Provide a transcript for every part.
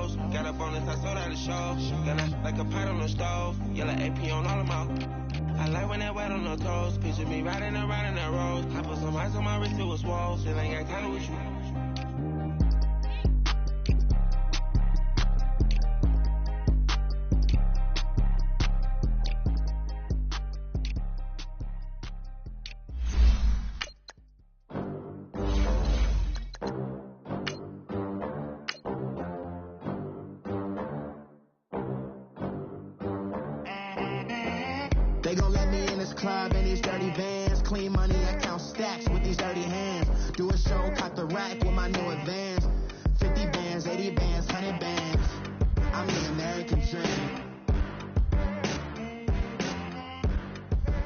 toes. Got a bonus, I sold out the show. Got like a pot on the stove. Yellow AP on all of my. I like when that wet on the toes. Picture me riding around in that road. I put some ice on my wrist, it was swole. Still ain't got time with you. They gon' let me in this club in these dirty vans. Clean money, I count stacks with these dirty hands. Do a show, caught the rack with my new advance. 50 bands, 80 bands, 100 bands. I'm the American dream.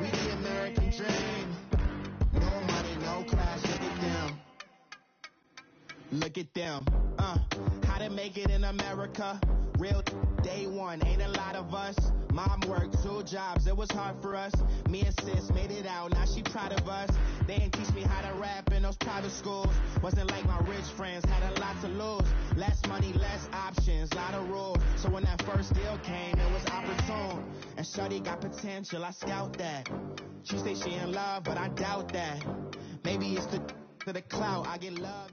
We the American dream. No money, no class, look at them. Look at them. How to make it in America. Real day one, ain't a lot of us. Mom worked 2 jobs, it was hard for us. Me and sis made it out, now she proud of us. They didn't teach me how to rap in those private schools. Wasn't like my rich friends, had a lot to lose. Less money, less options, lot of rules. So when that first deal came, it was opportune. And shorty got potential, I scout that. She say she in love, but I doubt that. Maybe it's to the clout, I get love.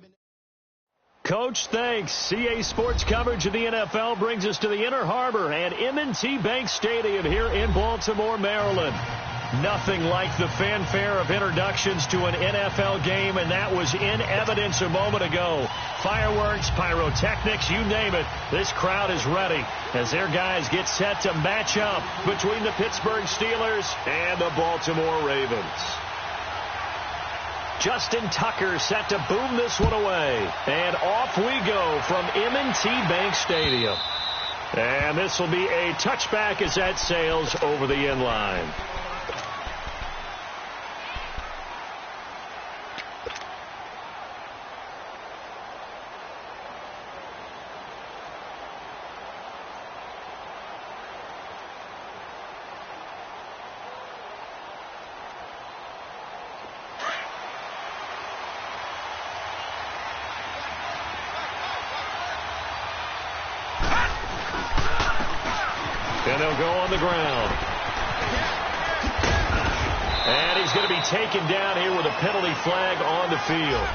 Coach, thanks. CA Sports coverage of the NFL brings us to the Inner Harbor at M&T Bank Stadium here in Baltimore, Maryland. Nothing like the fanfare of introductions to an NFL game, and that was in evidence a moment ago. Fireworks, pyrotechnics, you name it. This crowd is ready as their guys get set to match up between the Pittsburgh Steelers and the Baltimore Ravens. Justin Tucker set to boom this one away. And off we go from M&T Bank Stadium. And this will be a touchback as that sails over the end line. And they'll go on the ground. And he's going to be taken down here with a penalty flag on the field.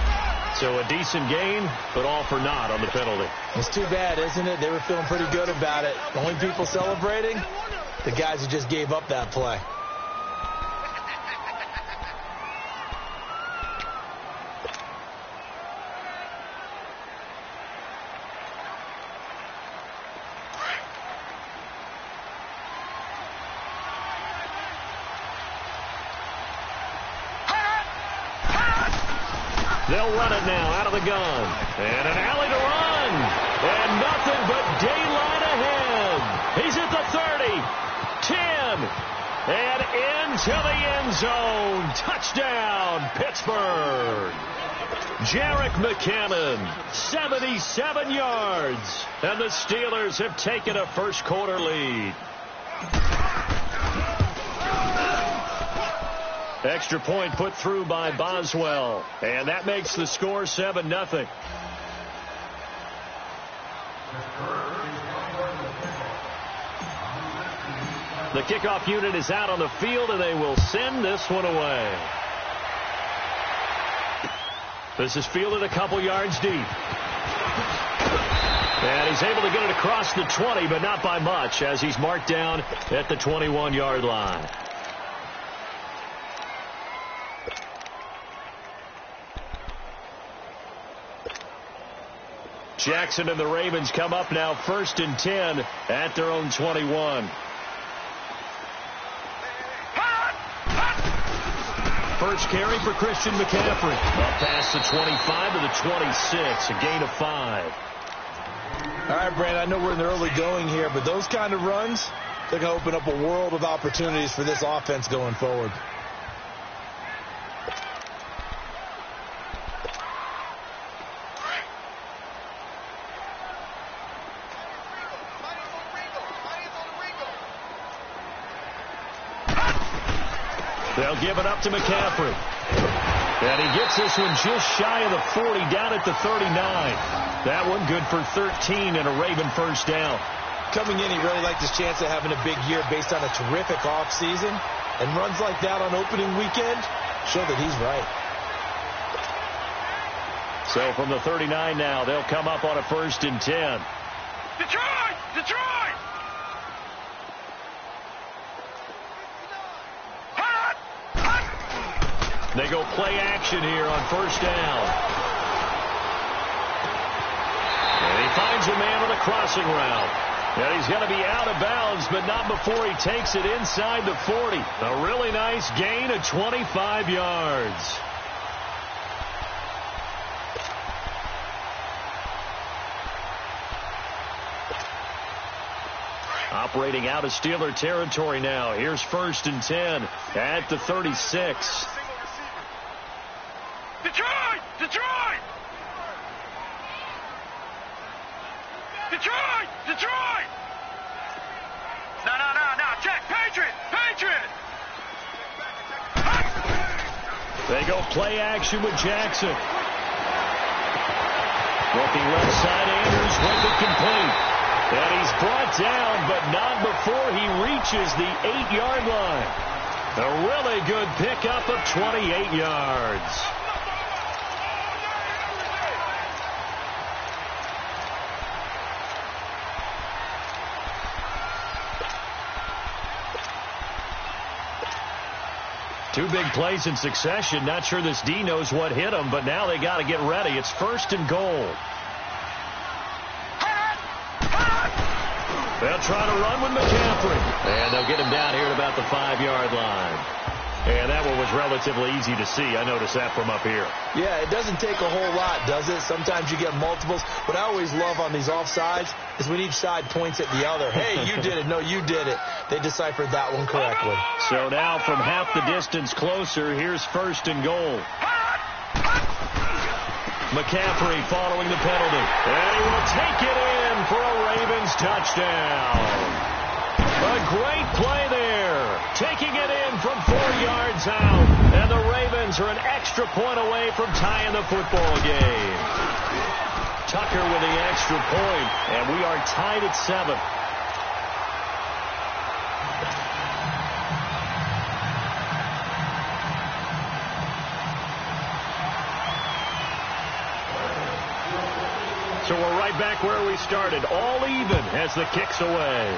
So a decent gain, but all for naught on the penalty. It's too bad, isn't it? They were feeling pretty good about it. The only people celebrating, the guys who just gave up that play. They'll run it now out of the gun. And an alley to run. And nothing but daylight ahead. He's at the 30, 10, and into the end zone. Touchdown, Pittsburgh. Jerick McKinnon, 77 yards. And the Steelers have taken a first quarter lead. Extra point put through by Boswell. And that makes the score 7-0. The kickoff unit is out on the field, and they will send this one away. This is fielded a couple yards deep. And he's able to get it across the 20, but not by much, as he's marked down at the 21-yard line. Jackson and the Ravens come up now 1st and 10 at their own 21. First carry for Christian McCaffrey. Up past the 25 to the 26, a gain of 5. All right, Brandon, I know we're in the early going here, but those kind of runs, they're going to open up a world of opportunities for this offense going forward. They'll give it up to McCaffrey. And he gets this one just shy of the 40, down at the 39. That one good for 13 and a Raven first down. Coming in, he really liked his chance of having a big year based on a terrific offseason. And runs like that on opening weekend show that he's right. So from the 39 now, they'll come up on a 1st and 10. Detroit! Detroit! They go play action here on 1st down. And he finds a man with a crossing route. And he's going to be out of bounds, but not before he takes it inside the 40. A really nice gain of 25 yards. Operating out of Steeler territory now. Here's 1st and 10 at the 36. Detroit! Detroit! Detroit! Detroit! No. Check. Patriot! Patriot! They go play action with Jackson. Looking left side, Andrews with it complete. And he's brought down, but not before he reaches the 8-yard line. A really good pickup of 28 yards. Two big plays in succession. Not sure this D knows what hit him, but now they got to get ready. It's 1st and goal. They'll try to run with McCaffrey. And they'll get him down here at about the 5-yard line. And that one was relatively easy to see. I noticed that from up here. Yeah, it doesn't take a whole lot, does it? Sometimes you get multiples. What I always love on these offsides is when each side points at the other. Hey, you did it. No, you did it. They deciphered that one correctly. So now from half the distance closer, here's 1st and goal. McCaffrey following the penalty. And he will take it in for a Ravens touchdown. A great play there. Taking it in from 4 yards out. And the Ravens are an extra point away from tying the football game. Tucker with the extra point. And we are tied at 7. So we're right back where we started. All even as the kick's away.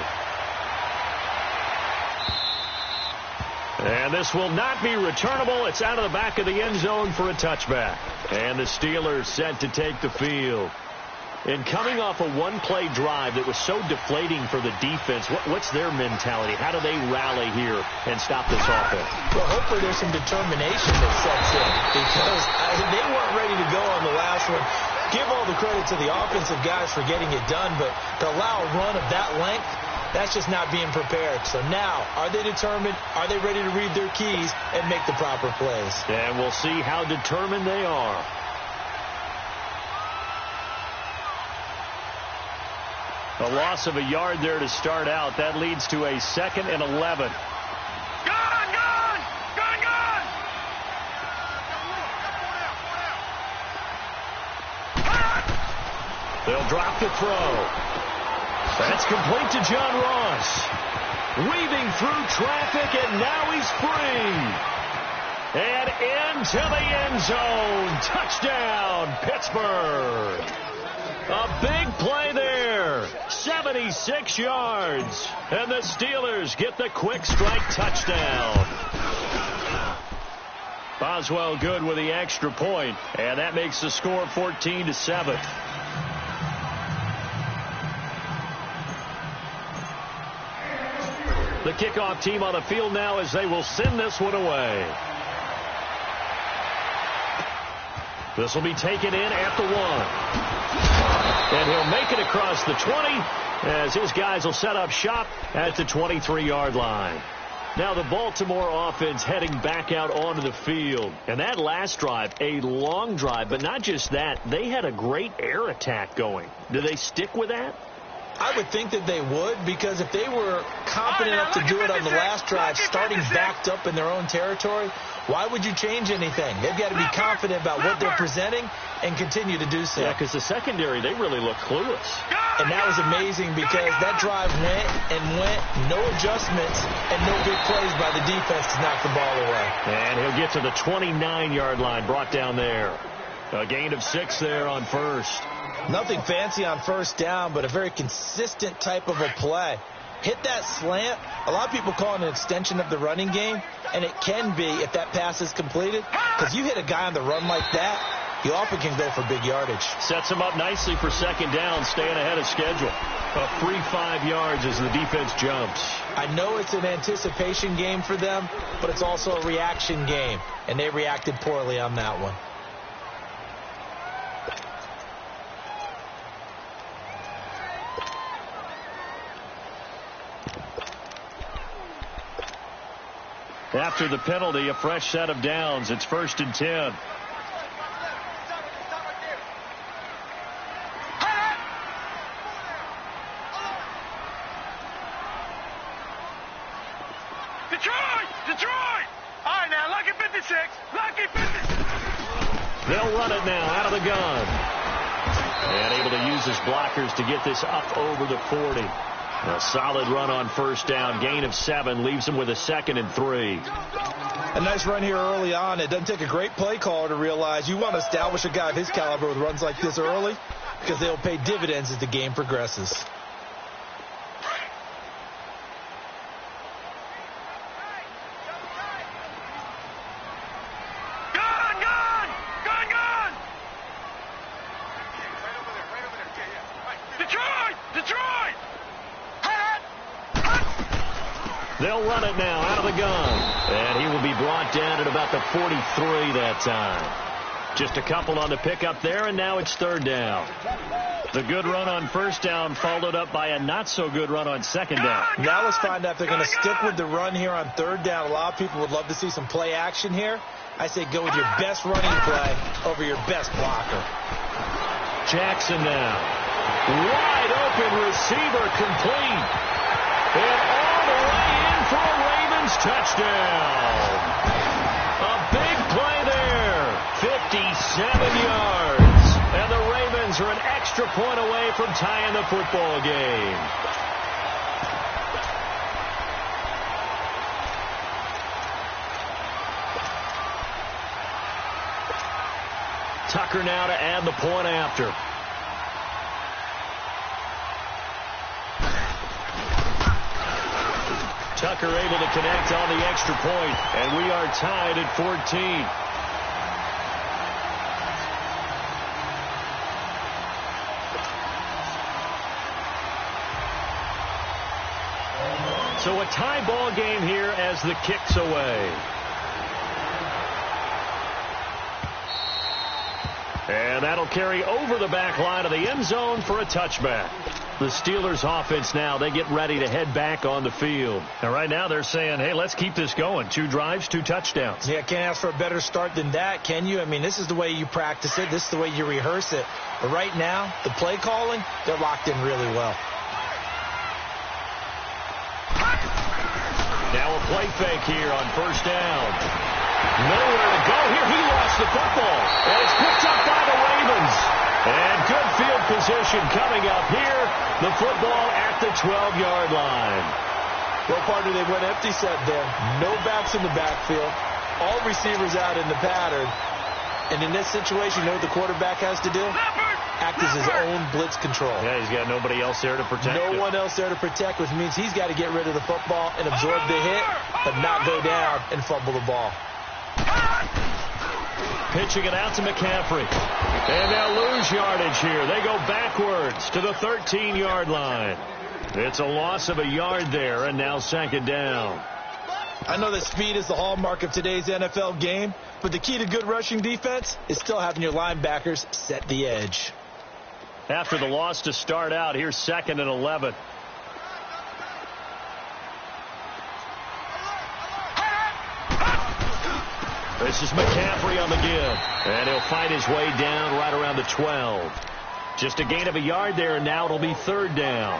And this will not be returnable. It's out of the back of the end zone for a touchback. And the Steelers set to take the field. And coming off a one-play drive that was so deflating for the defense, what's their mentality? How do they rally here and stop this offense? Well, hopefully there's some determination that sets in because they weren't ready to go on the last one. Give all the credit to the offensive guys for getting it done, but to allow a run of that length, that's just not being prepared. So now, are they determined? Are they ready to read their keys and make the proper plays? And we'll see how determined they are. A loss of a yard there to start out. That leads to a 2nd and 11. They'll drop the throw. That's complete to John Ross. Weaving through traffic, and now he's free. And into the end zone. Touchdown, Pittsburgh. A big play there. 76 yards. And the Steelers get the quick strike touchdown. Boswell good with the extra point. And that makes the score 14-7. The kickoff team on the field now as they will send this one away. This will be taken in at the 1. And he'll make it across the 20 as his guys will set up shop at the 23-yard line. Now the Baltimore offense heading back out onto the field. And that last drive, a long drive, but not just that, they had a great air attack going. Do they stick with that? I would think that they would, because if they were confident enough to do it on the last drive, starting backed up in their own territory, why would you change anything? They've got to be confident about what they're presenting and continue to do so. Yeah, because the secondary, they really look clueless. And that was amazing because that drive went and went, no adjustments, and no big plays by the defense to knock the ball away. And he'll get to the 29-yard line, brought down there. A gain of 6 there on first. Nothing fancy on first down, but a very consistent type of a play. Hit that slant. A lot of people call it an extension of the running game, and it can be if that pass is completed. Because you hit a guy on the run like that, you often can go for big yardage. Sets him up nicely for second down, staying ahead of schedule. A free 5 yards as the defense jumps. I know it's an anticipation game for them, but it's also a reaction game, and they reacted poorly on that one. After the penalty, a fresh set of downs. It's 1st and 10. Detroit! All right, now, lucky 56. Lucky 56. They'll run it now out of the gun. And able to use his blockers to get this up over the 40. A solid run on first down. Gain of 7 leaves him with a 2nd and 3. A nice run here early on. It doesn't take a great play caller to realize you want to establish a guy of his caliber with runs like this early because they'll pay dividends as the game progresses. They'll run it now out of the gun. And he will be brought down at about the 43 that time. Just a couple on the pickup there, and now it's 3rd down. The good run on first down followed up by a not-so-good run on second down. Now let's find out if they're going to stick with the run here on 3rd down. A lot of people would love to see some play action here. I say go with your best running play over your best blocker. Jackson now. Wide open receiver complete. And all the way in for a Ravens touchdown. A big play there. 57 yards. And the Ravens are an extra point away from tying the football game. Tucker now to add the point after. Tucker able to connect on the extra point, and we are tied at 14. So a tie ball game here as the kick's away. And that'll carry over the back line of the end zone for a touchback. The Steelers offense now, they get ready to head back on the field. And right now they're saying, hey, let's keep this going. 2 drives, 2 touchdowns. Yeah, can't ask for a better start than that, can you? I mean, this is the way you practice it. This is the way you rehearse it. But right now, the play calling, they're locked in really well. Now a play fake here on first down. Nowhere to go here. He lost the football. And it's picked up by the Ravens. And good field position coming up here. The football at the 12-yard line. Well, partner, they went empty set there. No backs in the backfield. All receivers out in the pattern. And in this situation, you know what the quarterback has to do? Act as his own blitz control. Yeah, he's got nobody else there to protect him. No one else there to protect, which means he's got to get rid of the football and absorb the hit, but not go down and fumble the ball. Pitching it out to McCaffrey. And they'll lose yardage here. They go backwards to the 13-yard line. It's a loss of a yard there, and now second down. I know that speed is the hallmark of today's NFL game, but the key to good rushing defense is still having your linebackers set the edge. After the loss to start out, here's 2nd and 11. This is McCaffrey on the give. And he'll fight his way down right around the 12. Just a gain of a yard there, and now it'll be 3rd down.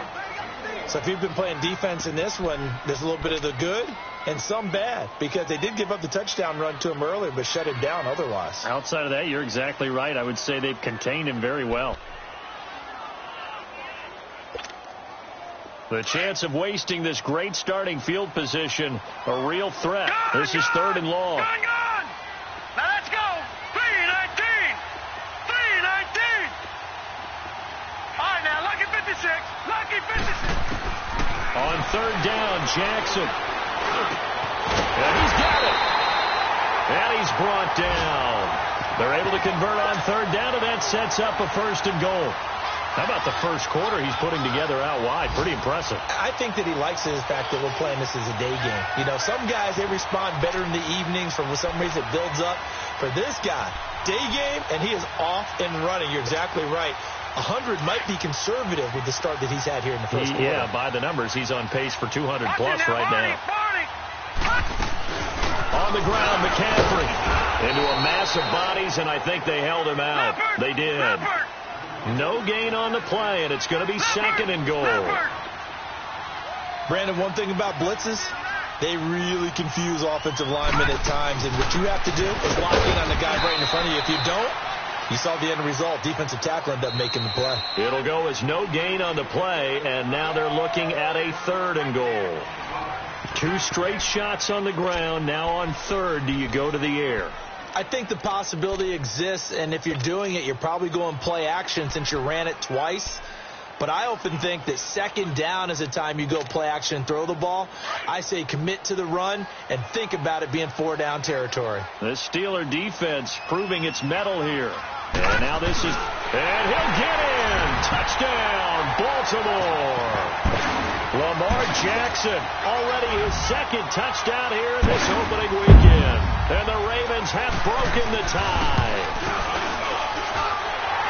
So if you've been playing defense in this one, there's a little bit of the good and some bad, because they did give up the touchdown run to him earlier, but shut it down otherwise. Outside of that, you're exactly right. I would say they've contained him very well. The chance of wasting this great starting field position, a real threat. This is 3rd and long. Now let's go. 3-19. 3-19. All right, now, lucky 56. Lucky 56. On 3rd down, Jackson. And he's got it. And he's brought down. They're able to convert on 3rd down, and that sets up a 1st and goal. How about the first quarter he's putting together out wide? Pretty impressive. I think that he likes the fact that we're playing this as a day game. You know, some guys, they respond better in the evenings. For some reason, it builds up. For this guy, day game, and he is off and running. You're exactly right. 100 might be conservative with the start that he's had here in the first quarter. Yeah, by the numbers, he's on pace for 200 plus right now. On the ground, McCaffrey into a mass of bodies, and I think they held him out. They did. No gain on the play, and it's going to be 2nd and goal. Brandon, one thing about blitzes, they really confuse offensive linemen at times, and what you have to do is lock in on the guy right in front of you. If you don't, you saw the end result. Defensive tackle ended up making the play. It'll go as no gain on the play, and now they're looking at a 3rd and goal. 2 straight shots on the ground. Now on 3rd, do you go to the air? I think the possibility exists, and if you're doing it, you're probably going play action since you ran it twice. But I often think that 2nd down is the time you go play action and throw the ball. I say commit to the run and think about it being 4-down territory. The Steeler defense proving its mettle here. And now this is, and he'll get in. Touchdown, Baltimore. Lamar Jackson, already his 2nd touchdown here in this opening weekend. And the Ravens have broken the tie.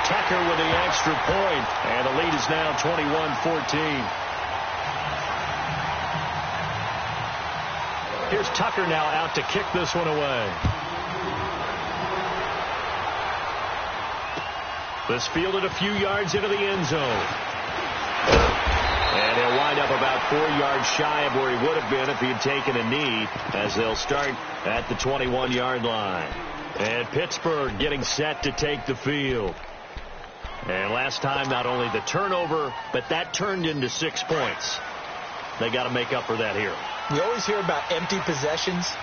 Tucker with the extra point, and the lead is now 21-14. Here's Tucker now out to kick this one away. This fielded a few yards into the end zone. And he'll wind up about 4 yards shy of where he would have been if he had taken a knee, as they'll start at the 21-yard line. And Pittsburgh getting set to take the field. And last time, not only the turnover, but that turned into 6 points. They got to make up for that here. We always hear about empty possessions,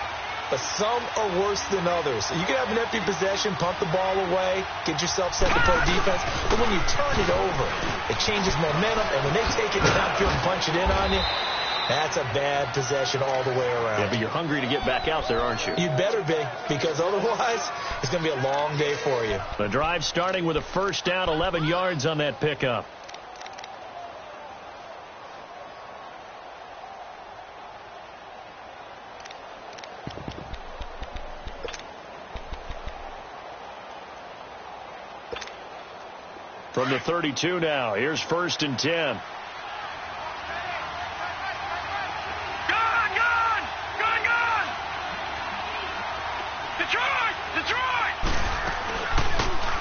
but some are worse than others. You can have an empty possession, punt the ball away, get yourself set to play defense, but when you turn it over, it changes momentum, and when they take it downfield and punch it in on you, that's a bad possession all the way around. Yeah, but you're hungry to get back out there, aren't you? You better be, because otherwise it's going to be a long day for you. The drive starting with a 1st down, 11 yards on that pickup. From the 32 now, here's 1st and 10.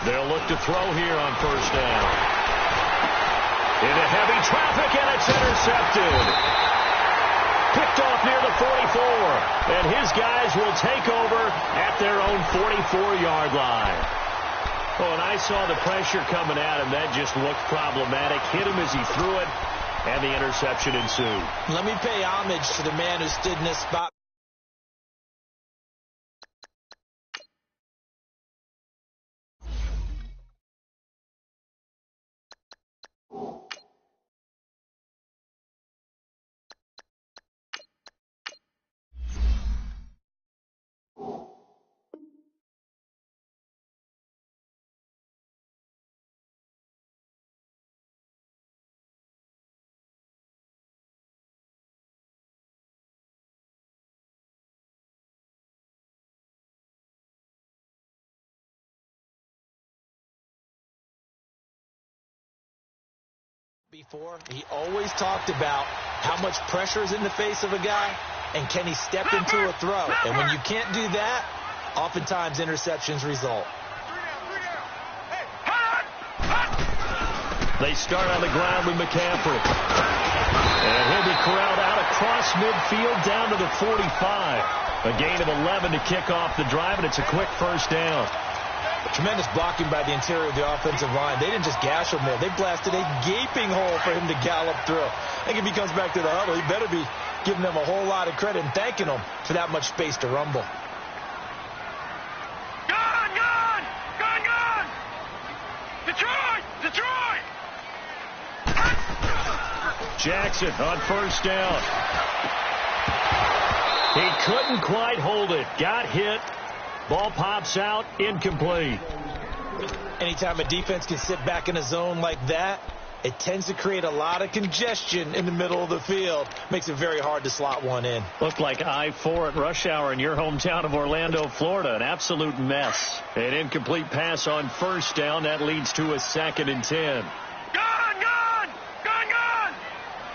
They'll look to throw here on 1st down. Into heavy traffic, and it's intercepted. Picked off near the 44. And his guys will take over at their own 44-yard line. Oh, and I saw the pressure coming at him. That just looked problematic. Hit him as he threw it, and the interception ensued. Let me pay homage to the man who stood in this spot. Before, he always talked about how much pressure is in the face of a guy and can he step into a throw. And when you can't do that, oftentimes interceptions result. They start on the ground with McCaffrey. And he'll be corralled out across midfield down to the 45. A gain of 11 to kick off the drive, and it's a quick first down. Tremendous blocking by the interior of the offensive line. They didn't just gash him there. They blasted a gaping hole for him to gallop through. I think if he comes back to the huddle, he better be giving them a whole lot of credit and thanking them for that much space to rumble. Gone! Gone! Gone! Gone! Detroit! Detroit! Jackson on first down. He couldn't quite hold it. Got hit. Ball pops out. Incomplete. Anytime a defense can sit back in a zone like that, it tends to create a lot of congestion in the middle of the field. Makes it very hard to slot one in. Looked like I-4 at rush hour in your hometown of Orlando, Florida. An absolute mess. An incomplete pass on first down. That leads to a 2nd and 10. Gone! Gone! Gone! Gone!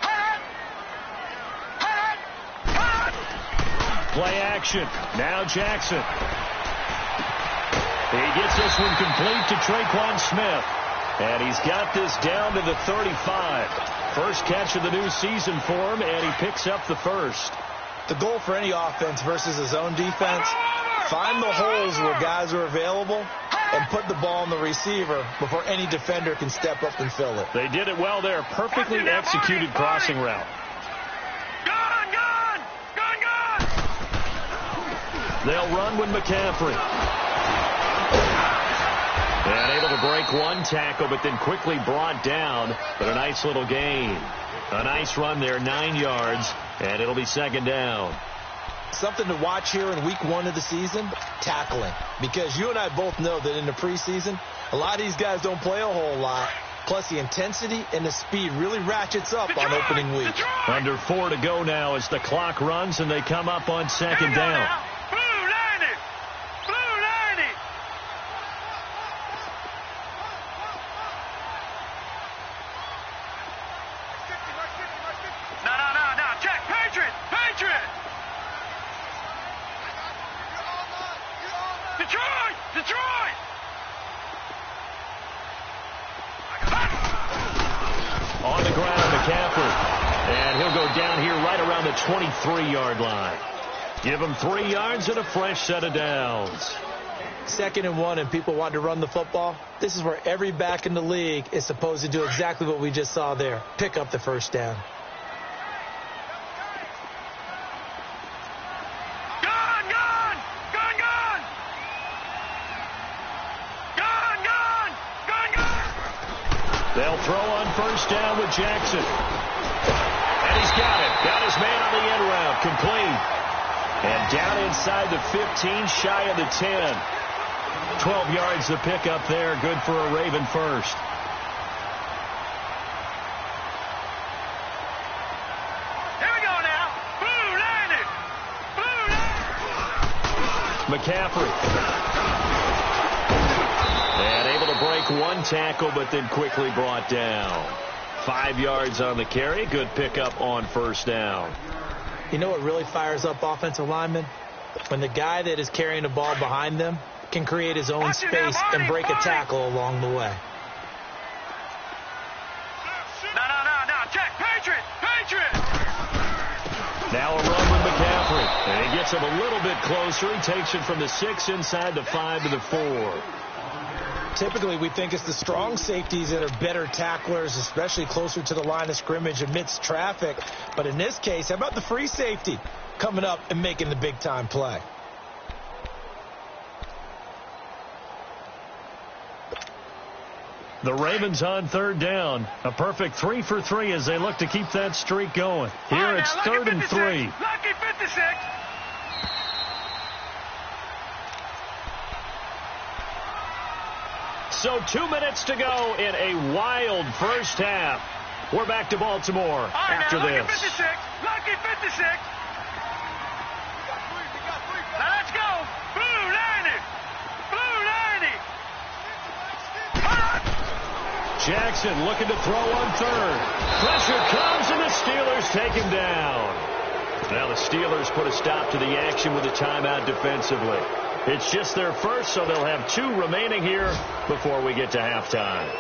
Hut! Hut! Hut! Play action. Now Jackson. He gets this one complete to Traquan Smith. And he's got this down to the 35. First catch of the new season for him, and he picks up the first. The goal for any offense versus a zone defense, find the holes where guys are available and put the ball on the receiver before any defender can step up and fill it. They did it well there. Perfectly executed crossing route. Gone! Gone! Gone! Gone! They'll run with McCaffrey. And able to break one tackle, but then quickly brought down. But a nice little gain. A nice run there, 9 yards, and it'll be 2nd down. Something to watch here in week 1 of the season, tackling. Because you and I both know that in the preseason, a lot of these guys don't play a whole lot. Plus, the intensity and the speed really ratchets up on opening week. Under 4 to go now as the clock runs, and they come up on 2nd down. Detroit! Detroit! On the ground, McCaffrey. And he'll go down here right around the 23-yard line. Give him 3 yards and a fresh set of downs. 2nd and 1 and people want to run the football. This is where every back in the league is supposed to do exactly what we just saw there. Pick up the first down. They'll throw on first down with Jackson. And he's got it. Got his man on the end route. Complete. And down inside the 15, shy of the 10. 12 yards to pick up there. Good for a Raven first. Here we go now. Blue landed. Blue landed. McCaffrey. And able to break one tackle, but then quickly brought down. 5 yards on the carry. Good pickup on first down. You know what really fires up offensive linemen? When the guy that is carrying the ball behind them can create his own space and break a tackle along the way. No. Check. Patriot. Patriot. Now a run with McCaffrey. And he gets him a little bit closer. He takes it from the 6 inside the 5 to the 4. Typically, we think it's the strong safeties that are better tacklers, especially closer to the line of scrimmage amidst traffic. But in this case, how about the free safety coming up and making the big-time play? The Ravens on 3rd down. A perfect 3 for 3 as they look to keep that streak going. Here it's 3rd and 3. Lucky 56. So 2 minutes to go in a wild first half. We're back to Baltimore after now, this. Lucky 56. Lucky 56. Now let's go. Blue landed. Blue landed. Jackson looking to throw on 3rd. Pressure comes and the Steelers take him down. Now the Steelers put a stop to the action with a timeout defensively. It's just their first, so they'll have 2 remaining here before we get to halftime.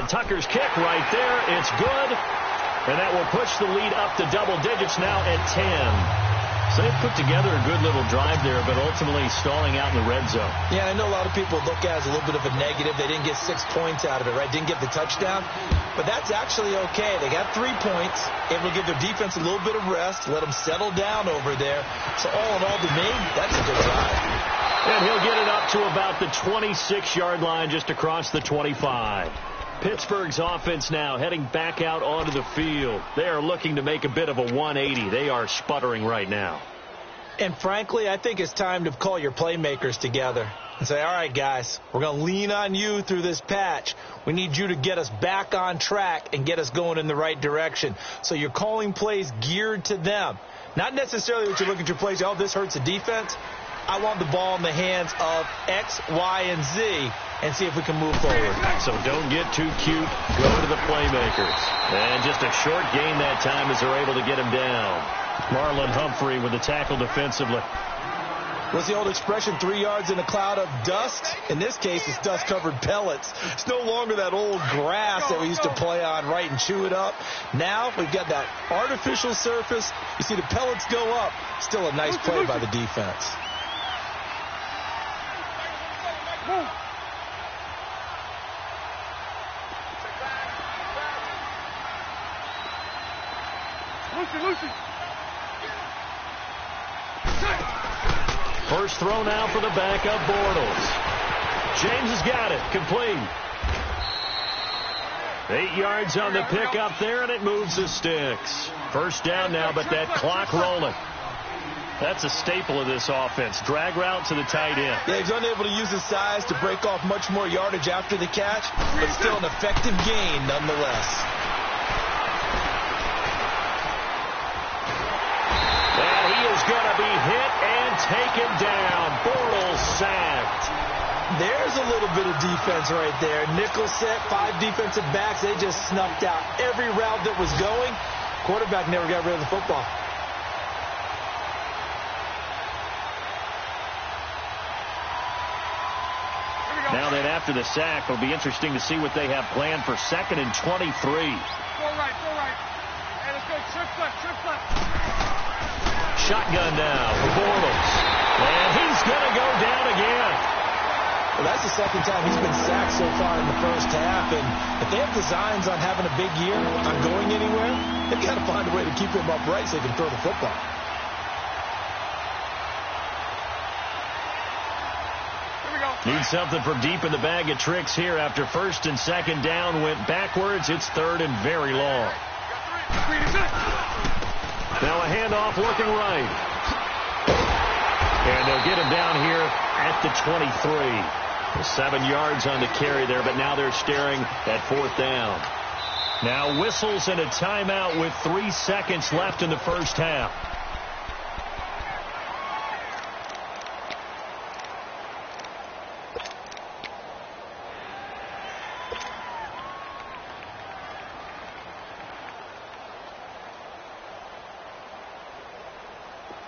Tucker's kick right there. It's good. And that will push the lead up to double digits now at 10. So they've put together a good little drive there, but ultimately stalling out in the red zone. Yeah, I know a lot of people look at it as a little bit of a negative. They didn't get 6 points out of it, right? Didn't get the touchdown. But that's actually okay. They got 3 points. Able to give their defense a little bit of rest, let them settle down over there. So all in all, to me, that's a good drive. And he'll get it up to about the 26-yard line, just across the 25. Pittsburgh's offense now heading back out onto the field. They are looking to make a bit of a 180. They are sputtering right now. And frankly, I think it's time to call your playmakers together and say, all right, guys, we're going to lean on you through this patch. We need you to get us back on track and get us going in the right direction. So you're calling plays geared to them. Not necessarily what you look at your plays, oh, this hurts the defense. I want the ball in the hands of X, Y, and Z and see if we can move forward. So don't get too cute. Go to the playmakers. And just a short gain that time as they're able to get him down. Marlon Humphrey with the tackle defensively. What's the old expression, 3 yards in a cloud of dust? In this case, it's dust-covered pellets. It's no longer that old grass that we used to play on, right, and chew it up. Now we've got that artificial surface. You see the pellets go up. Still a nice play by the defense. Lucy. First throw now for the backup, Bortles. James has got it. Complete. 8 yards on the pickup there, and it moves the sticks. First down now, but that clock rolling. That's a staple of this offense. Drag route to the tight end. Yeah, he's unable to use his size to break off much more yardage after the catch, but still an effective gain nonetheless. And he is going to be hit and taken down. Bortles sacked. There's a little bit of defense right there. Nickel set, 5 defensive backs. They just snuffed out every route that was going. Quarterback never got rid of the football. Now then, after the sack, it'll be interesting to see what they have planned for 2nd and 23. Go right. Hey, let's go. Trip left. Shotgun now for Bortles. And he's going to go down again. Well, that's the second time he's been sacked so far in the first half. And if they have designs on having a big year, on going anywhere, they've got to find a way to keep him upright so they can throw the football. Need something from deep in the bag of tricks here after 1st and 2nd down went backwards. It's 3rd and very long. Now a handoff looking right. And they'll get him down here at the 23. 7 yards on the carry there, but now they're staring at 4th down. Now whistles and a timeout with 3 seconds left in the first half.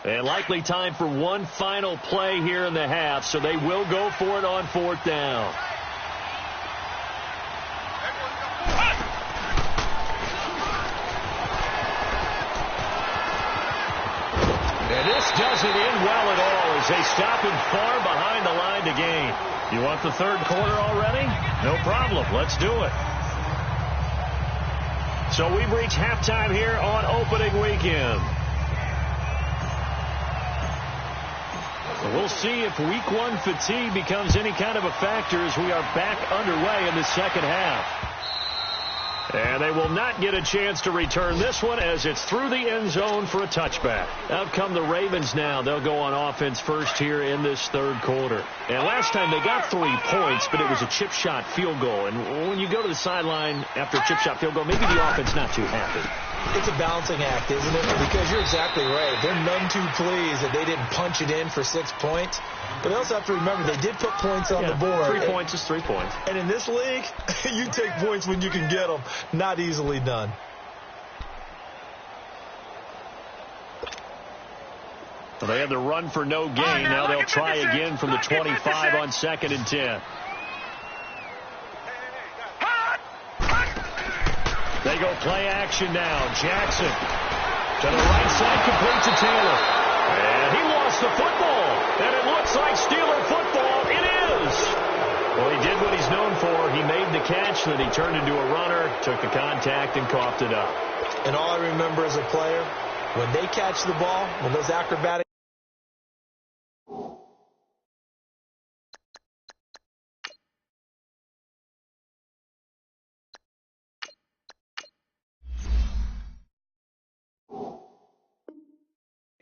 And likely time for one final play here in the half, so they will go for it on 4th down. And this doesn't end well at all as they stop him far behind the line to gain. You want the 3rd quarter already? No problem. Let's do it. So we've reached halftime here on opening weekend. We'll see if week 1 fatigue becomes any kind of a factor as we are back underway in the second half. And they will not get a chance to return this one as it's through the end zone for a touchback. Out come the Ravens now. They'll go on offense first here in this 3rd quarter. And last time they got 3 points, but it was a chip shot field goal. And when you go to the sideline after a chip shot field goal, maybe the offense not too happy. It's a balancing act, isn't it? Because you're exactly right. They're none too pleased that they didn't punch it in for 6 points. But they also have to remember they did put points on the board. 3 points is 3 points. And in this league, you take points when you can get them. Not easily done. Well, they had the run for no gain. Now they'll try again from the 25 on 2nd and 10. They go play action now. Jackson to the right side, complete to Taylor. And he lost the football. And it looks like Steeler football. It is. Well, he did what he's known for. He made the catch, then he turned into a runner, took the contact, and coughed it up. And all I remember as a player, when they catch the ball, when those acrobatic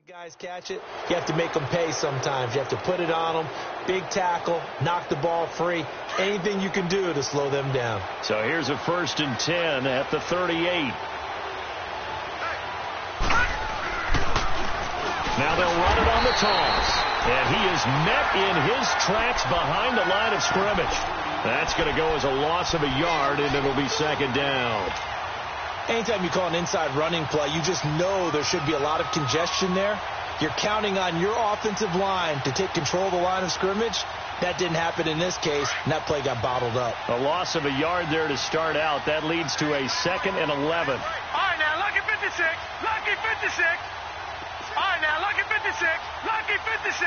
guys catch it, you have to make them pay sometimes. You have to put it on them. Big tackle, knock the ball free. Anything you can do to slow them down. So here's a 1st and 10 at the 38. Now they'll run it on the toss. And he is met in his tracks behind the line of scrimmage. That's going to go as a loss of a yard, and it'll be 2nd down. Anytime you call an inside running play, you just know there should be a lot of congestion there. You're counting on your offensive line to take control of the line of scrimmage. That didn't happen in this case, and that play got bottled up. A loss of a yard there to start out. That leads to a 2nd and 11. All right, now, lucky 56. Lucky 56. All right, now, lucky 56. Lucky 56.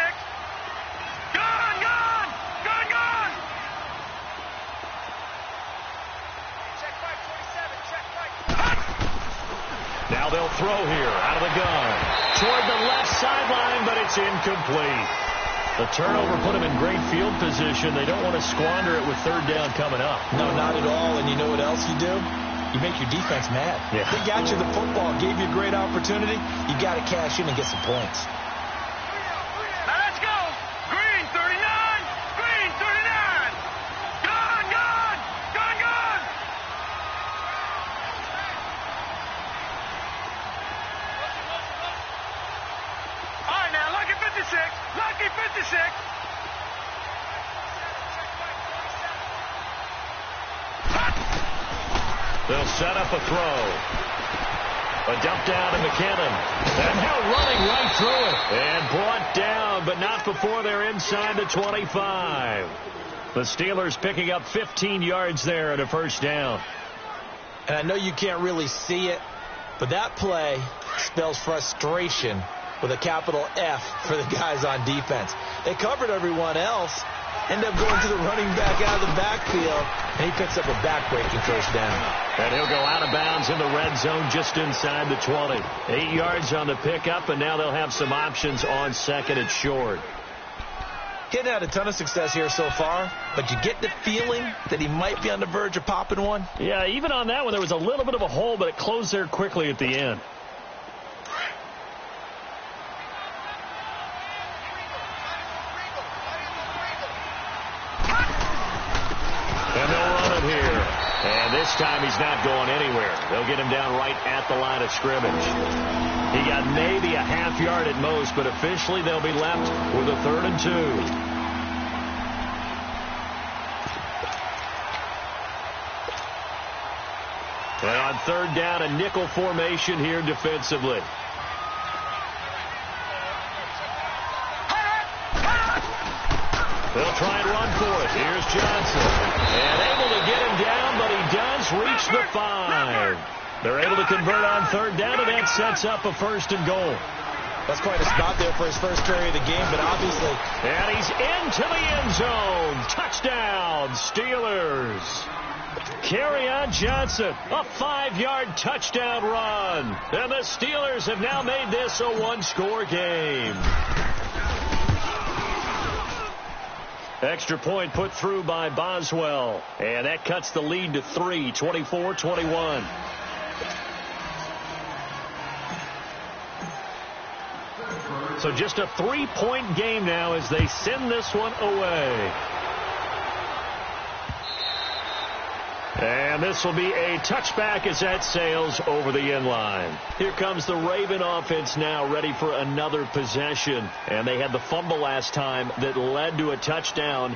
Gone, gone. Gone, gone. Check right, 27. Check right. Now they'll throw here out of the gun. Toward the left sideline, but it's incomplete. The turnover put them in great field position. They don't want to squander it with 3rd down coming up. No, not at all. And you know what else you do? You make your defense mad. Yeah. They got you the football, gave you a great opportunity. You got to cash in and get some points. Now let's go. Green 39. Green 39. Gone, gone. Gone, gone. All right, now, lucky 56. Lucky 56. They'll set up a throw. A dump down to McKinnon. And now running right through it. And brought down, but not before they're inside the 25. The Steelers picking up 15 yards there at a 1st down. And I know you can't really see it, but that play spells frustration with a capital F for the guys on defense. They covered everyone else, end up going to the running back out of the backfield, and he picks up a back-breaking 1st down. And he'll go out of bounds in the red zone just inside the 20. 8 yards on the pickup, and now they'll have some options on 2nd and short. He hadn't had a ton of success here so far, but you get the feeling that he might be on the verge of popping one. Yeah, even on that one, there was a little bit of a hole, but it closed there quickly at the end. And they'll run it here. And this time he's not going anywhere. They'll get him down right at the line of scrimmage. He got maybe a half yard at most, but officially they'll be left with a 3rd and 2. And on 3rd down, a nickel formation here defensively. They'll try and run for it. Here's Johnson. And able to get him down, but he does reach the 5. They're able to convert on 3rd down, and that sets up a 1st and goal. That's quite a spot there for his first carry of the game, but obviously. And he's into the end zone. Touchdown, Steelers. Kerryon Johnson, a 5-yard touchdown run. And the Steelers have now made this a 1-score game. Extra point put through by Boswell. And that cuts the lead to 3, 24-21. So just a 3-point game now as they send this one away. And this will be a touchback as that sails over the end line. Here comes the Raven offense now ready for another possession. And they had the fumble last time that led to a touchdown.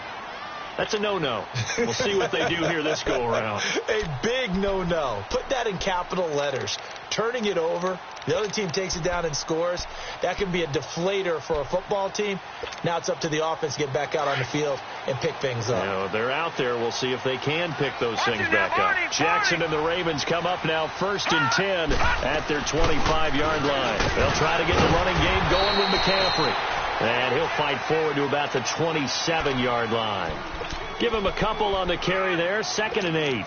That's a no-no. We'll see what they do here this go-around. A big no-no. Put that in capital letters. Turning it over, the other team takes it down and scores. That can be a deflator for a football team. Now it's up to the offense to get back out on the field and pick things up. You know, they're out there. We'll see if they can pick those things back up. Jackson and the Ravens come up now 1st and 10 at their 25-yard line. They'll try to get the running game going with McCaffrey. And he'll fight forward to about the 27-yard line. Give him a couple on the carry there. 2nd and 8.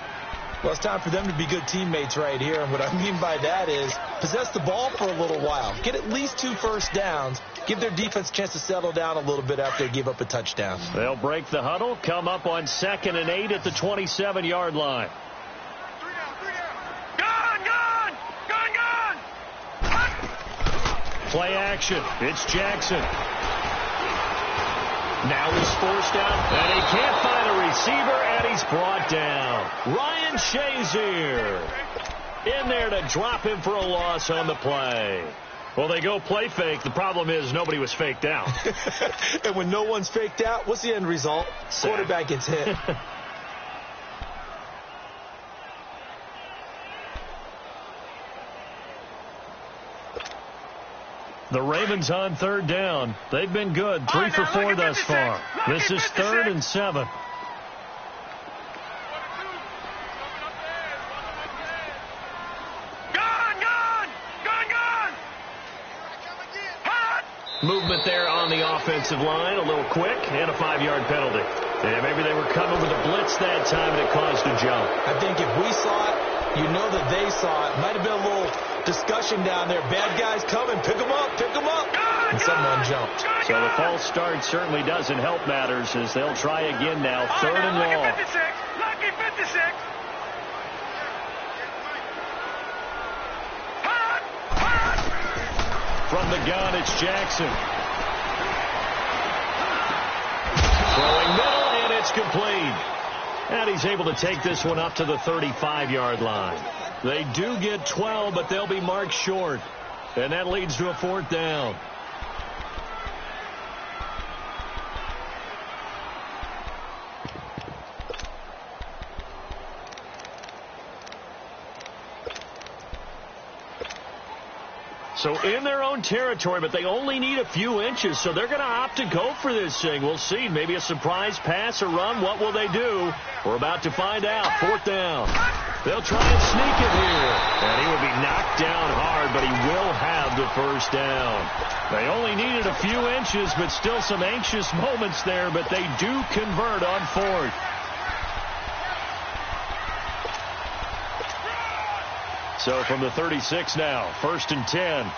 Well, it's time for them to be good teammates right here. And what I mean by that is possess the ball for a little while. Get at least 2 first downs. Give their defense a chance to settle down a little bit after they give up a touchdown. They'll break the huddle, come up on 2nd and 8 at the 27-yard line. Play action. It's Jackson. Now he's forced out, and he can't find a receiver, and he's brought down. Ryan Shazier in there to drop him for a loss on the play. Well, they go play fake. The problem is nobody was faked out. And when no one's faked out, what's the end result? Quarterback gets hit. The Ravens on 3rd down. They've been good. 3 for 4 thus far. This is 3rd and 7. Movement there on the offensive line. A little quick and a 5-yard penalty. And maybe they were coming with a blitz that time and it caused a jump. I think if we saw it, you know that they saw it. Might have been a little discussion down there. Bad guys coming. Pick them up. Pick them up. And someone jumped. So the false start certainly doesn't help matters as they'll try again now. 3rd and long. Lucky 56. From the gun, it's Jackson. Throwing middle, and it's complete. And he's able to take this one up to the 35-yard line. They do get 12, but they'll be marked short. And that leads to a 4th down. So in their own territory, but they only need a few inches, so they're going to opt to go for this thing. We'll see. Maybe a surprise pass or run. What will they do? We're about to find out. 4th down. They'll try and sneak it here. And he will be knocked down hard, but he will have the 1st down. They only needed a few inches, but still some anxious moments there, but they do convert on 4th. So from the 36 now, 1st and 10.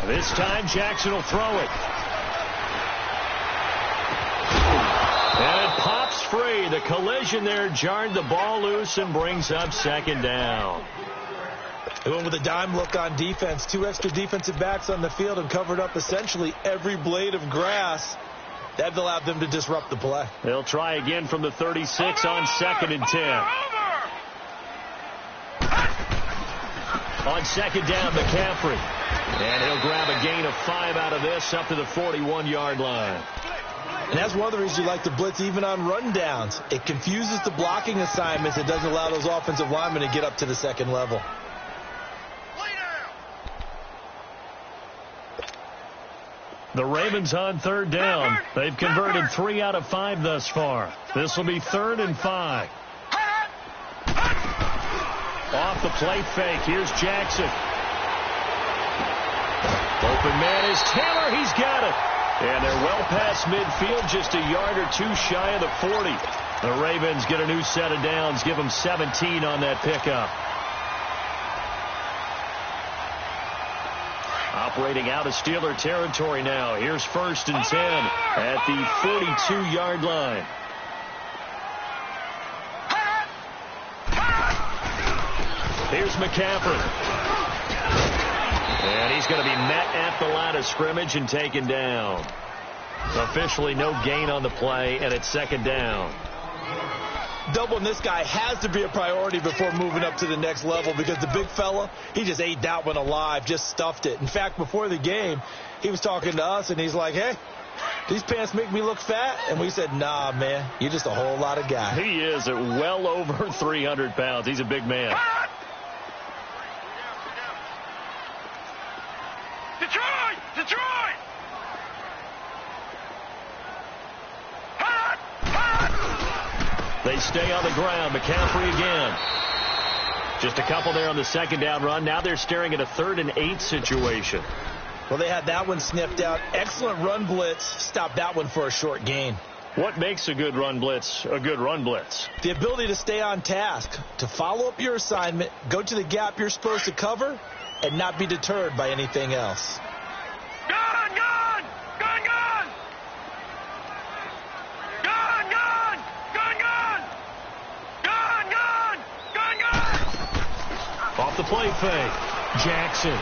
This time Jackson will throw it. And it pops free. The collision there jarred the ball loose and brings up 2nd down. They went with a dime look on defense. 2 extra defensive backs on the field and covered up essentially every blade of grass. That allowed them to disrupt the play. They'll try again from the 36 on 2nd and 10. On 2nd down, McCaffrey. And he'll grab a gain of 5 out of this up to the 41-yard line. And that's one of the reasons you like to blitz even on rundowns. It confuses the blocking assignments. It doesn't allow those offensive linemen to get up to the 2nd level. The Ravens on 3rd down. They've converted 3 out of 5 thus far. This will be 3rd and 5. Off the play fake. Here's Jackson. Open man is Taylor. He's got it. And they're well past midfield, just a yard or 2 shy of the 40. The Ravens get a new set of downs. Give them 17 on that pickup. Operating out of Steeler territory now. Here's 1st and 10 at the 42-yard line. Here's McCaffrey. And he's going to be met at the line of scrimmage and taken down. Officially no gain on the play, and it's 2nd down. doubling this guy has to be a priority before moving up to the next level, because the big fella, he just ate that one alive, just stuffed it. In fact, before the game, he was talking to us, and he's like, hey, these pants make me look fat? And we said, nah, man, you're just a whole lot of guy. He is at well over 300 pounds. He's a big man. Detroit! Detroit! They stay on the ground. McCaffrey again. Just a couple there on the second down run. Now they're staring at a 3rd and 8 situation. Well, they had that one sniffed out. Excellent run blitz. Stopped that one for a short gain. What makes a good run blitz a good run blitz? The ability to stay on task, to follow up your assignment, go to the gap you're supposed to cover, and not be deterred by anything else. Gone! Gone! Gone! Gone! Gone! Gone! Gone! Gone! Gone! Gone! Gone! Gone! Off the play fake. Jackson.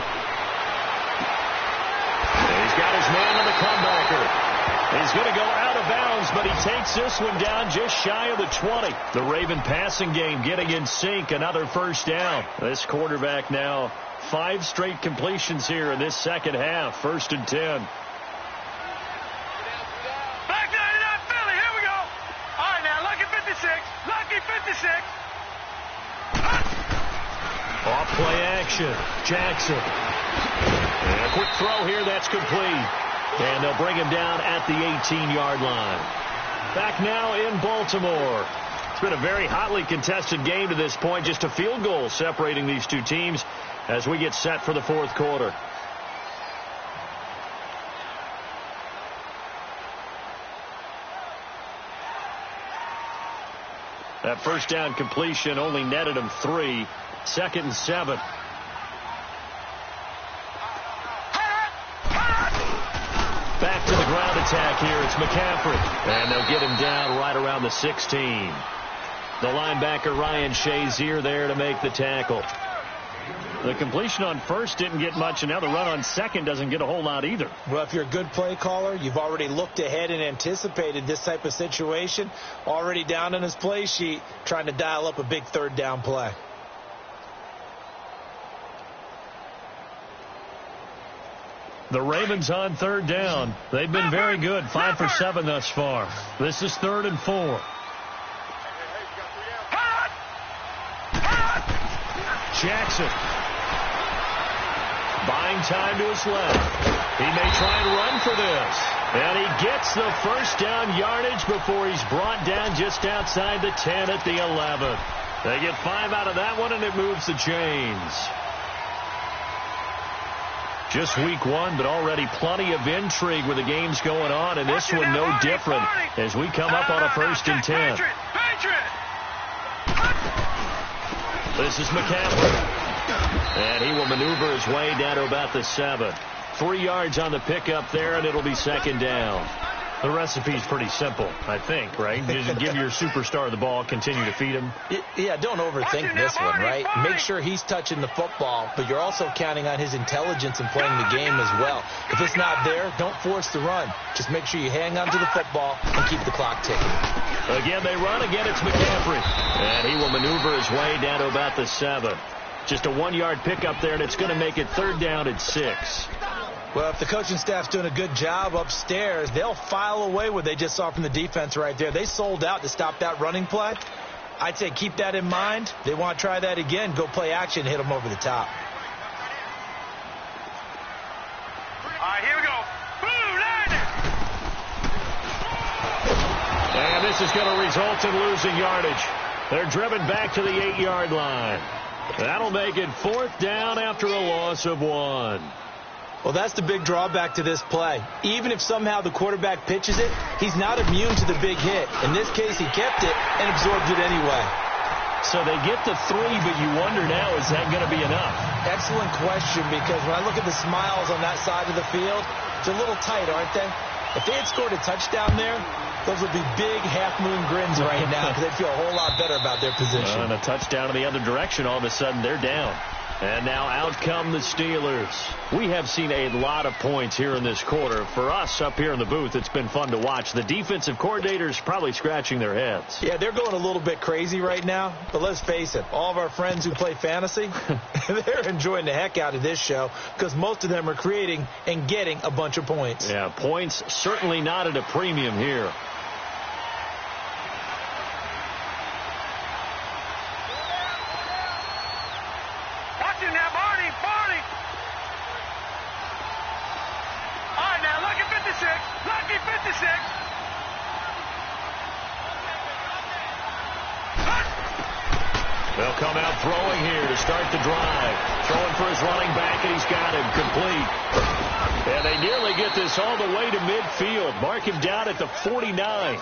He's got his man on the comebacker. He's going to go out of bounds, but he takes this one down just shy of the 20. The Raven passing game getting in sync. Another first down. This quarterback now 5 straight completions here in this second half. 1st and 10. Back 99 Philly. Here we go. All right, now, lucky 56. Lucky 56. Off play action. Jackson. And a quick throw here. That's complete. And they'll bring him down at the 18-yard line. Back now in Baltimore. It's been a very hotly contested game to this point. Just a field goal separating these two teams as we get set for the 4th quarter. That first down completion only netted him 3. 2nd and 7. Back to the ground attack here. It's McCaffrey. And they'll get him down right around the 16. The linebacker Ryan Shazier there to make the tackle. The completion on first didn't get much, and now the run on second doesn't get a whole lot either. Well, if you're a good play caller, you've already looked ahead and anticipated this type of situation. Already down on his play sheet, trying to dial up a big 3rd down play. The Ravens on 3rd down. They've been very good. 5 for 7 thus far. This is 3rd and 4. Jackson. Buying time to his left. He may try and run for this. And he gets the first down yardage before he's brought down just outside the 10 at the 11. They get 5 out of that one, and it moves the chains. Just week 1, but already plenty of intrigue with the games going on, and this one no different as we come up on a 1st and 10. This is McCaffrey. And he will maneuver his way down to about the 7. 3 yards on the pickup there, and it'll be 2nd down. The recipe's pretty simple, I think, right? Just give your superstar the ball, continue to feed him. Yeah, don't overthink this one, right? Make sure he's touching the football, but you're also counting on his intelligence in playing the game as well. If it's not there, don't force the run. Just make sure you hang on to the football and keep the clock ticking. Again, they run. Again, it's McCaffrey. And he will maneuver his way down to about the 7. Just a 1-yard pickup there, and it's going to make it 3rd down at 6. Well, if the coaching staff's doing a good job upstairs, they'll file away what they just saw from the defense right there. They sold out to stop that running play. I'd say keep that in mind. They want to try that again. Go play action, hit them over the top. All right, here we go. Boom, landing. And this is going to result in losing yardage. They're driven back to the 8-yard line. That'll make it 4th down after a loss of 1. Well, that's the big drawback to this play. Even if somehow the quarterback pitches it, he's not immune to the big hit. In this case, he kept it and absorbed it anyway. So they get the 3, but you wonder now, is that going to be enough? Excellent question, because when I look at the smiles on that side of the field, it's a little tight, aren't they? If they had scored a touchdown there, those would be big half-moon grins right now because they'd feel a whole lot better about their position. And a touchdown in the other direction, all of a sudden they're down. And now out come the Steelers. We have seen a lot of points here in this quarter. For us up here in the booth, it's been fun to watch. The defensive coordinators probably scratching their heads. Yeah, they're going a little bit crazy right now. But let's face it, all of our friends who play fantasy, they're enjoying the heck out of this show because most of them are creating and getting a bunch of points. Yeah, points certainly not at a premium here. They'll come out throwing here to start the drive. Throwing for his running back, and he's got him complete. And they nearly get this all the way to midfield. Mark him down at the 49.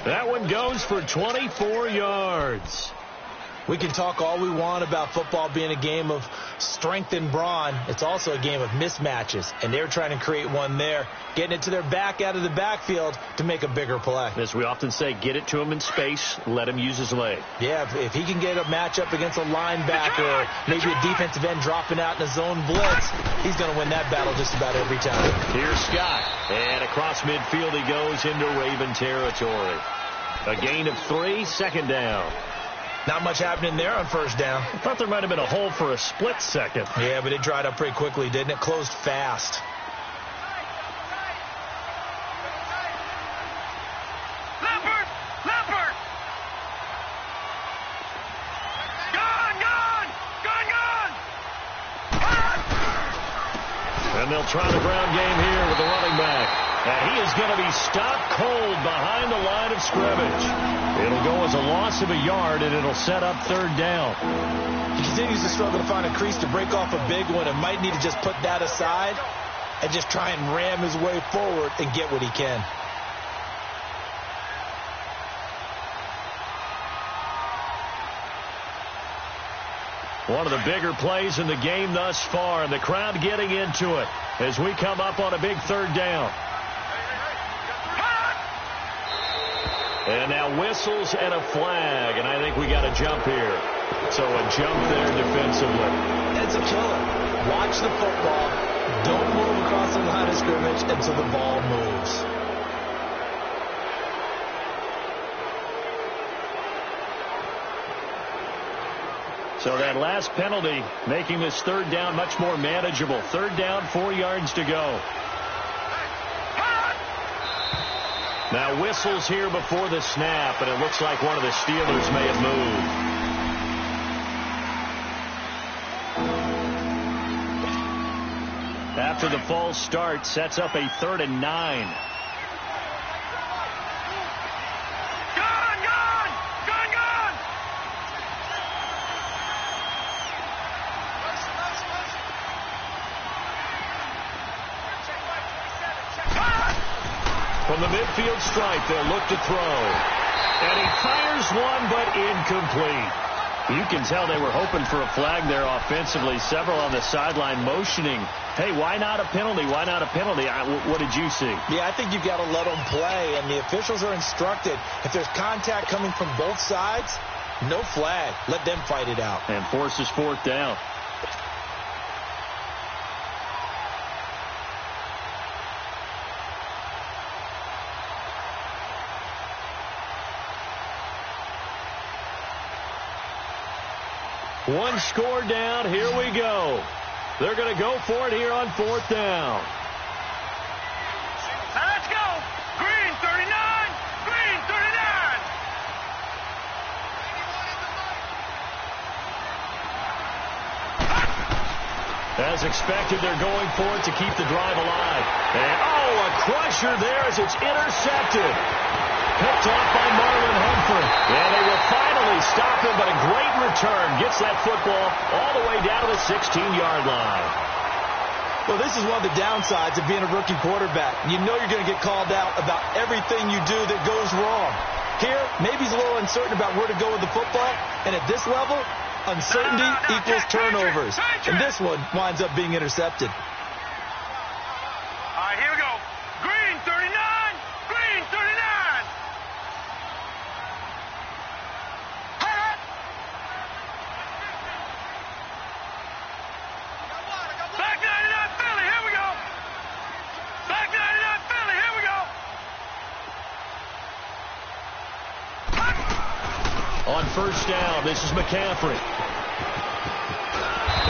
That one goes for 24 yards. We can talk all we want about football being a game of strength and brawn. It's also a game of mismatches, and they're trying to create one there, getting it to their back out of the backfield to make a bigger play. As we often say, get it to him in space, let him use his leg. Yeah, if he can get a matchup against a linebacker or maybe a defensive end dropping out in a zone blitz, he's going to win that battle just about every time. Here's Scott, and across midfield he goes into Raven territory. A gain of 3, second down. Not much happening there on first down. I thought there might have been a hole for a split second. Yeah, but it dried up pretty quickly, didn't it? Closed fast. Leopard! Leopard! Gone! Gone! Gone! Gone! And they'll try the ground game here with the running back. And he is going to be stopped cold behind the line of scrimmage. It'll go as a loss of a yard, and it'll set up third down. He continues to struggle to find a crease to break off a big one and might need to just put that aside and just try and ram his way forward and get what he can. One of the bigger plays in the game thus far, and the crowd getting into it as we come up on a big third down. And now whistles and a flag, and I think we got a jump here. So a jump there defensively. It's a killer. Watch the football. Don't move across the line of scrimmage until the ball moves. So that last penalty making this third down much more manageable. Third down, 4 yards to go. Now whistles here before the snap, and it looks like one of the Steelers may have moved. After the false start, sets up a 3rd and 9. From the midfield stripe, they'll look to throw. And he fires one, but incomplete. You can tell they were hoping for a flag there offensively. Several on the sideline motioning, hey, why not a penalty? Why not a penalty? What did you see? Yeah, I think you've got to let them play, and the officials are instructed. If there's contact coming from both sides, no flag. Let them fight it out. And forces 4th down. One score down. Here we go. They're going to go for it here on 4th down. Let's go. Green 39. Green 39. As expected, they're going for it to keep the drive alive. And, a crusher there as it's intercepted. Picked off by Marlon Humphrey. And they will finally stop him, but a great return. Gets that football all the way down to the 16-yard line. Well, this is one of the downsides of being a rookie quarterback. You know you're going to get called out about everything you do that goes wrong. Here, maybe he's a little uncertain about where to go with the football. And at this level, uncertainty equals turnovers. And this one winds up being intercepted. All right, here we go. Green 39. Green 39. On first down, this is McCaffrey.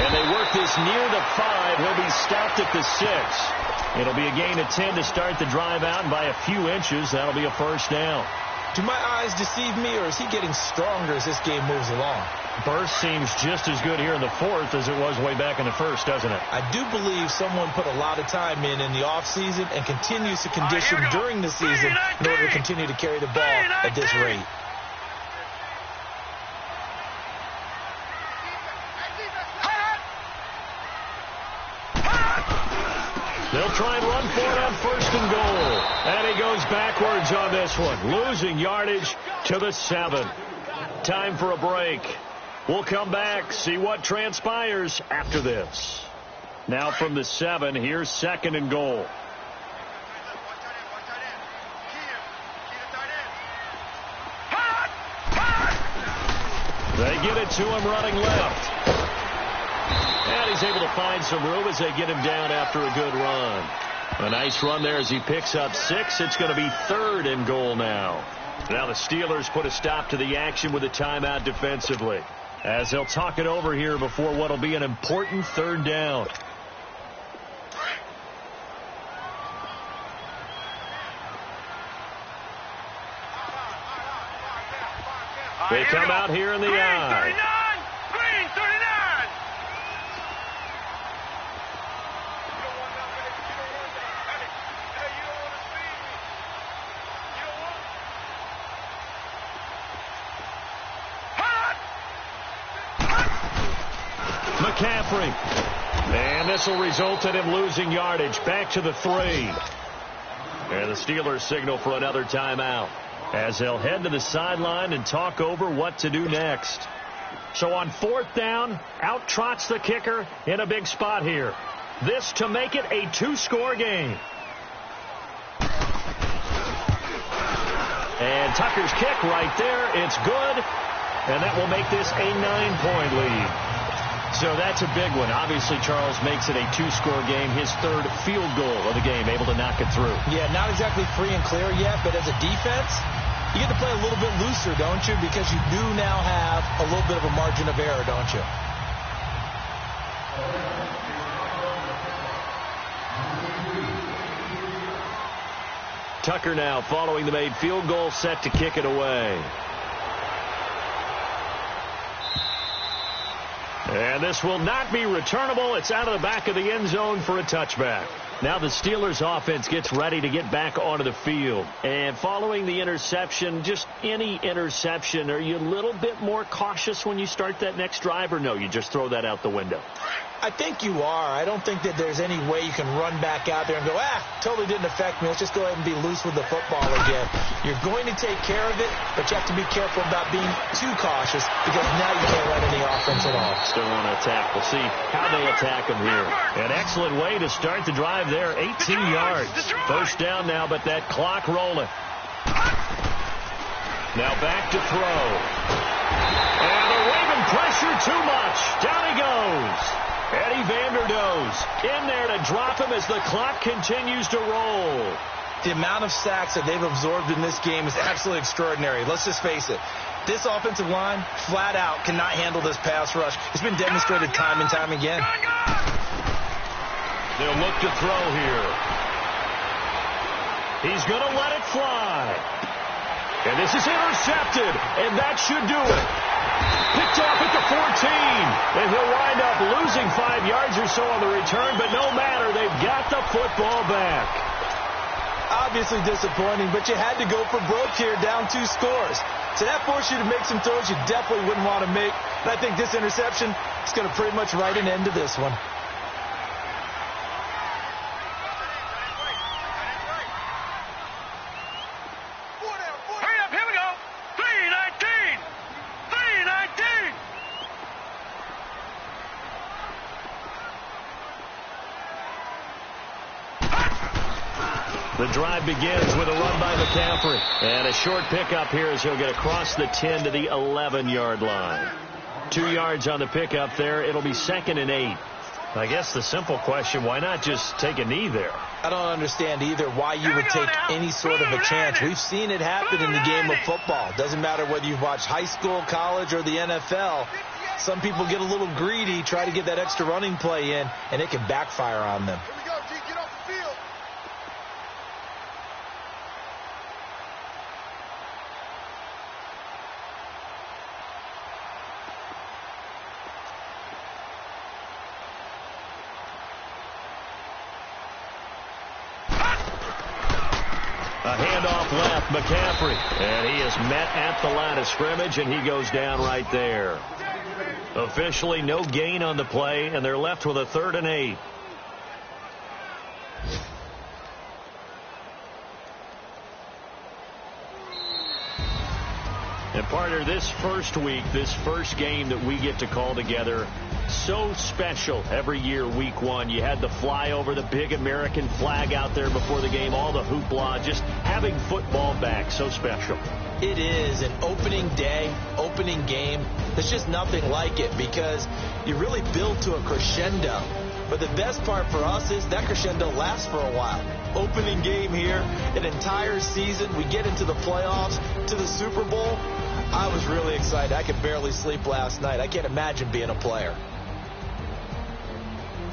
And they work this near the 5. He'll be stopped at the 6. It'll be a gain of 10 to start the drive out, and by a few inches, that'll be a first down. Do my eyes deceive me, or is he getting stronger as this game moves along? Burst seems just as good here in the 4th as it was way back in the 1st, doesn't it? I do believe someone put a lot of time in the offseason and continues to condition during the season in order to continue to carry the ball at this rate. They'll try and run for it on first and goal. And he goes backwards on this one, losing yardage to the 7. Time for a break. We'll come back, see what transpires after this. Now from the 7, here's second and goal. They get it to him running left. And he's able to find some room as they get him down after a good run. A nice run there as he picks up 6. It's going to be third and goal now. Now the Steelers put a stop to the action with a timeout defensively, as they'll talk it over here before what will be an important third down. They come out here in the eye. Green 39. McCaffrey. And this will result in him losing yardage. Back to the 3. And the Steelers signal for another timeout, as they'll head to the sideline and talk over what to do next. So on fourth down, out trots the kicker in a big spot here. This to make it a 2-score game. And Tucker's kick right there. It's good. And that will make this a 9-point lead. So that's a big one. Obviously, Charles makes it a 2-score game. His third field goal of the game, able to knock it through. Yeah, not exactly free and clear yet, but as a defense, you get to play a little bit looser, don't you? Because you do now have a little bit of a margin of error, don't you? Tucker now following the made field goal, set to kick it away. And this will not be returnable. It's out of the back of the end zone for a touchback. Now the Steelers offense gets ready to get back onto the field. And following the interception, just any interception, are you a little bit more cautious when you start that next drive, or no, you just throw that out the window? I think you are. I don't think that there's any way you can run back out there and go, totally didn't affect me. Let's just go ahead and be loose with the football again. You're going to take care of it, but you have to be careful about being too cautious, because now you can't run any offense at all. Still want to attack. We'll see how they attack him here. An excellent way to start the drive there. 18 yards. First down now, but that clock rolling. Now back to throw. And they're waving pressure too much. Down he goes. Eddie Vanderdoes in there to drop him as the clock continues to roll. The amount of sacks that they've absorbed in this game is absolutely extraordinary. Let's just face it. This offensive line, flat out, cannot handle this pass rush. It's been demonstrated time and time again. They'll look to throw here. He's going to let it fly. And this is intercepted, and that should do it. Picked off at the 14, and he'll wind up losing 5 yards or so on the return, but no matter, they've got the football back. Obviously disappointing, but you had to go for broke here, down 2 scores. So that forced you to make some throws you definitely wouldn't want to make. And I think this interception is going to pretty much write an end to this one. The drive begins with a run by McCaffrey. And a short pickup here as he'll get across the 10 to the 11-yard line. 2 yards on the pickup there. It'll be 2nd and 8. I guess the simple question, why not just take a knee there? I don't understand either why you would take any sort of a chance. We've seen it happen in the game of football. Doesn't matter whether you've watched high school, college, or the NFL. Some people get a little greedy, try to get that extra running play in, and it can backfire on them. Here we go, G. Get off the field. A handoff left, McCaffrey. And he is met at the line of scrimmage, and he goes down right there. Officially no gain on the play, and they're left with a 3rd and 8. And partner, this first week, this first game that we get to call together, so special every year, week 1. You had the flyover, the big American flag out there before the game, all the hoopla, just having football back, so special. It is an opening day, opening game. There's just nothing like it because you really build to a crescendo. But the best part for us is that crescendo lasts for a while. Opening game here, an entire season. We get into the playoffs, to the Super Bowl. I was really excited. I could barely sleep last night. I can't imagine being a player.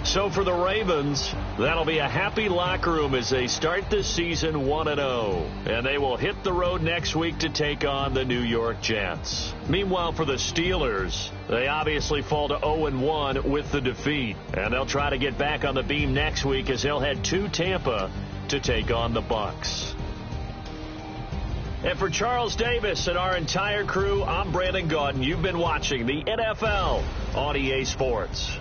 So for the Ravens, that'll be a happy locker room as they start this season 1-0. And they will hit the road next week to take on the New York Jets. Meanwhile, for the Steelers, they obviously fall to 0-1 with the defeat. And they'll try to get back on the beam next week as they'll head to Tampa to take on the Bucs. And for Charles Davis and our entire crew, I'm Brandon Gaudin. You've been watching the NFL on EA Sports.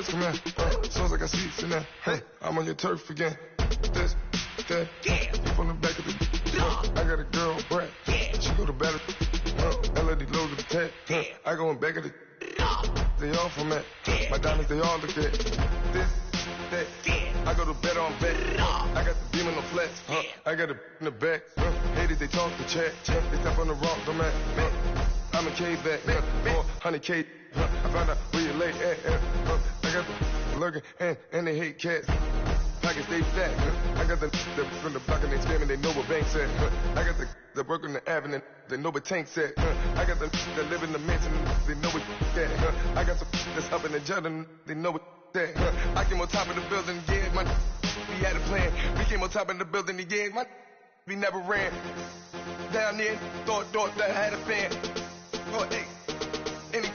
birds come in. Sounds like I seats in there. I'm on your turf again. This, that, from the back of the I got a girl, Brad. She go to battle. LAD loads of the tech. I go in back of the they all from that. My diamonds, they all look at this, that. I go to bed on bed. I got the demon on flex. I got it in the back. Haters, they talk to chat. They step on the rock, don't man. I'm a cave back, 400K. I found out where you lay at. I got the lurking and they hate cats. Pockets stay fat. I got the from the block and they spamming, they know what banks at. I got the work on the avenue, they know what tanks at. I got the that live in the mansion, they know what that. I got the that's up in the jungle, they know what that. I came on top of the building, yeah, my we had a plan. We came on top of the building, yeah, my we never ran. Down there, thought that I had a fan. Oh, hey, any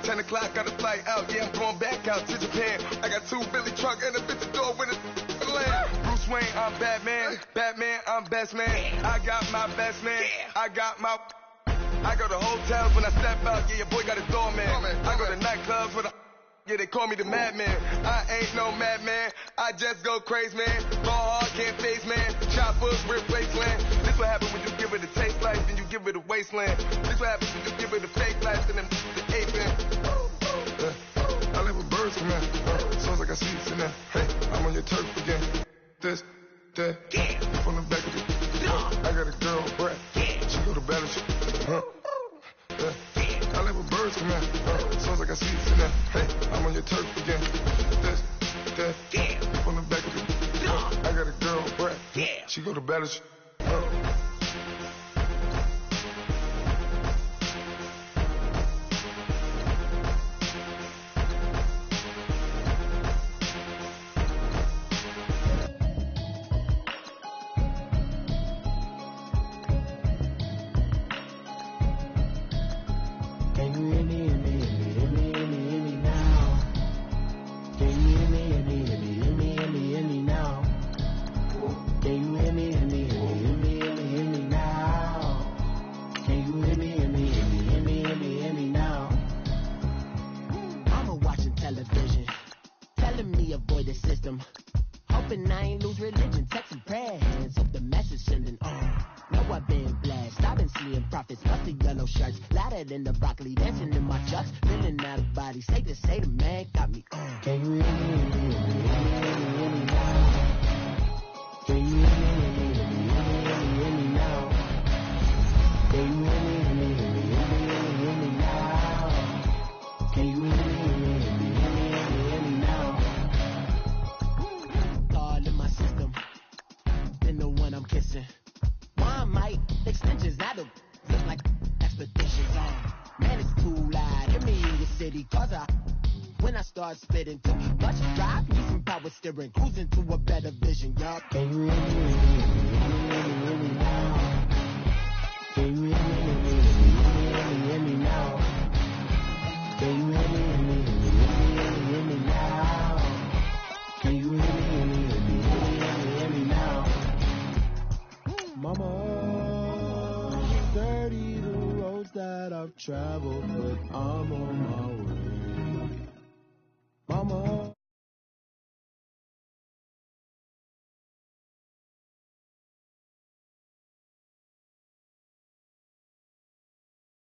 10 o'clock, got a flight out, yeah, I'm going back out to Japan. I got 2 Billy truck and a bitch door with a land. Bruce Wayne, I'm Batman. Batman, I'm best man. I got my best man. I go to hotels when I step out, yeah, your boy got a doorman. I go to nightclubs with a yeah, they call me the madman. I ain't no madman. I just go crazy, man. Go hard, can't face, man. Choppers, rip wasteland. This what happens when you give it a taste life, then you give it a wasteland. This what happens when you give it a fake life, and then the ape in. I live with birds from there. Sounds like I see it in there. I'm on your turf again. This, that, from the back of the I got a girl, Brad. She go to battle, I live with birds from there. Sounds like I see it in there. I'm on your turf again. This, that, from the back of the I got a girl, Brad. She go to battle, spitting too much drive, need some power steering, cruising to a better vision, y'all. Can you hear me now? Can you hear me now? Can you hear me now? Can you hear me now? Mama, 30 the roads that I've traveled, but I'm on my way.